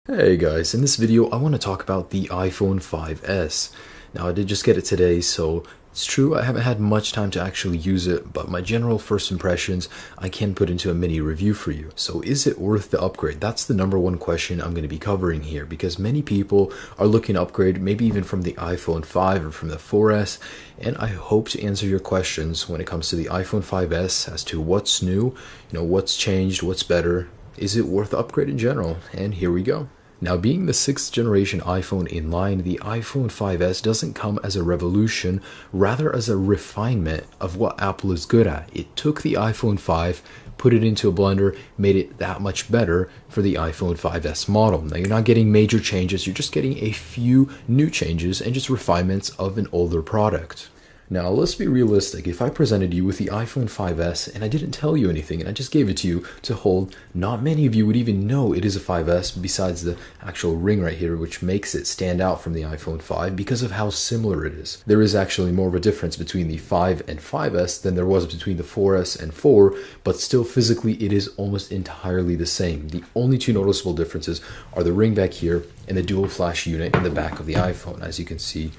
Hey guys, in this video I want to talk about the iPhone 5S. Now I did just get it today, so it's true I haven't had much time to actually use it, but my general first impressions I can put into a mini review for you. So is it worth the upgrade? That's the number one question I'm going to be covering here, because many people are looking to upgrade, maybe even from the iPhone 5 or from the 4S, and I hope to answer your questions when it comes to the iPhone 5S as to what's new, what's changed, what's better. Is it worth the upgrade in general? And here we go. Now, being the 6th generation iPhone in line, the iPhone 5S doesn't come as a revolution, rather as a refinement of what Apple is good at. It took the iPhone 5, put it into a blender, made it that much better for the iPhone 5S model. Now, you're not getting major changes, you're just getting a few new changes and just refinements of an older product. Now, let's be realistic. If I presented you with the iPhone 5S and I didn't tell you anything and I just gave it to you to hold, not many of you would even know it is a 5S besides the actual ring right here, which makes it stand out from the iPhone 5 because of how similar it is. There is actually more of a difference between the 5 and 5S than there was between the 4S and 4, but still physically it is almost entirely the same. The only two noticeable differences are the ring back here and the dual flash unit in the back of the iPhone, as you can see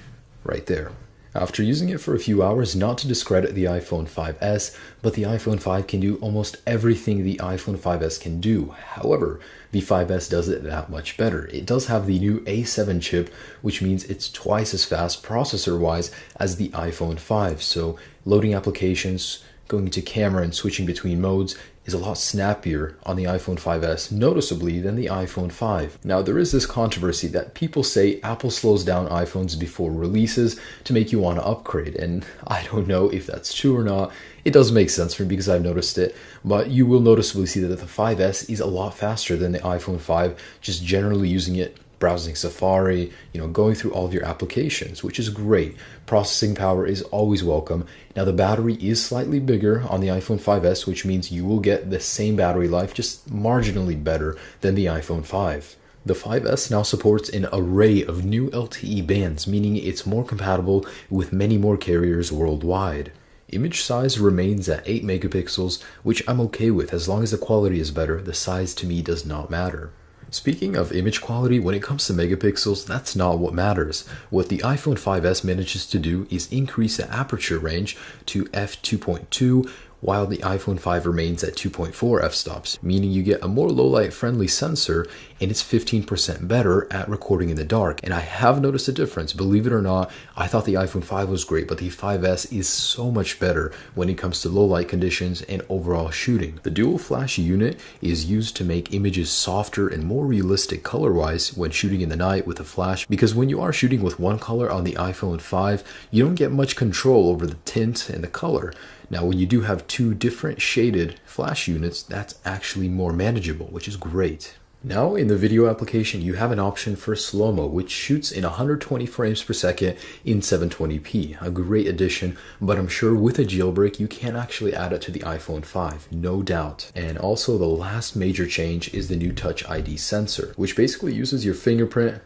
right there. After using it for a few hours, not to discredit the iPhone 5S, but the iPhone 5 can do almost everything the iPhone 5S can do. However, the 5S does it that much better. It does have the new A7 chip, which means it's twice as fast processor-wise as the iPhone 5. So loading applications, going to camera and switching between modes is a lot snappier on the iPhone 5S, noticeably, than the iPhone 5. Now, there is this controversy that people say Apple slows down iPhones before releases to make you want to upgrade, and I don't know if that's true or not. It does make sense for me because I've noticed it, but you will noticeably see that the 5S is a lot faster than the iPhone 5, just generally using it browsing Safari, going through all of your applications, which is great. Processing power is always welcome. Now, the battery is slightly bigger on the iPhone 5S, which means you will get the same battery life, just marginally better than the iPhone 5. The 5S now supports an array of new LTE bands, meaning it's more compatible with many more carriers worldwide. Image size remains at 8 megapixels, which I'm okay with as long as the quality is better. The size to me does not matter. Speaking of image quality, when it comes to megapixels, that's not what matters. What the iPhone 5S manages to do is increase the aperture range to f2.2, while the iPhone 5 remains at 2.4 f-stops, meaning you get a more low-light friendly sensor, and it's 15% better at recording in the dark. And I have noticed a difference. Believe it or not, I thought the iPhone 5 was great, but the 5S is so much better when it comes to low light conditions and overall shooting. The dual flash unit is used to make images softer and more realistic color-wise when shooting in the night with a flash, because when you are shooting with one color on the iPhone 5, you don't get much control over the tint and the color. Now, when you do have two different shaded flash units, that's actually more manageable, which is great. Now, in the video application, you have an option for slow-mo, which shoots in 120 frames per second in 720p. A great addition, but I'm sure with a jailbreak, you can actually add it to the iPhone 5, no doubt. And also, the last major change is the new Touch ID sensor, which basically uses your fingerprint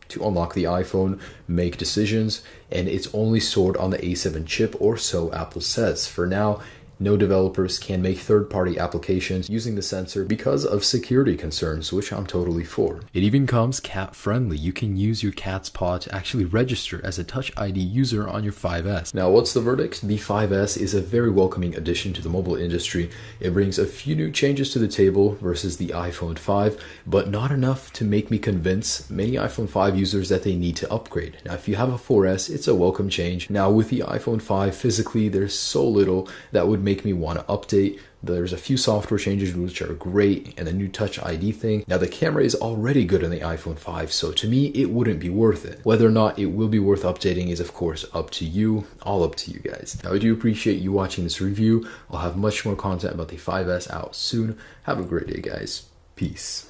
to unlock the iPhone, make decisions, and it's only stored on the A7 chip, or so Apple says. For now, no developers can make third-party applications using the sensor because of security concerns, which I'm totally for. It even comes cat-friendly. You can use your cat's paw to actually register as a Touch ID user on your 5S. Now, what's the verdict? The 5S is a very welcoming addition to the mobile industry. It brings a few new changes to the table versus the iPhone 5, but not enough to make me convince many iPhone 5 users that they need to upgrade. Now, if you have a 4S, it's a welcome change. Now, with the iPhone 5, physically, there's so little that would make me want to update. There's a few software changes which are great, and the new Touch ID thing. Now, the camera is already good on the iPhone 5, so to me it wouldn't be worth it. Whether or not it will be worth updating is of course up to you, all up to you guys. Now, I do appreciate you watching this review. I'll have much more content about the 5S out soon. Have a great day, guys. Peace.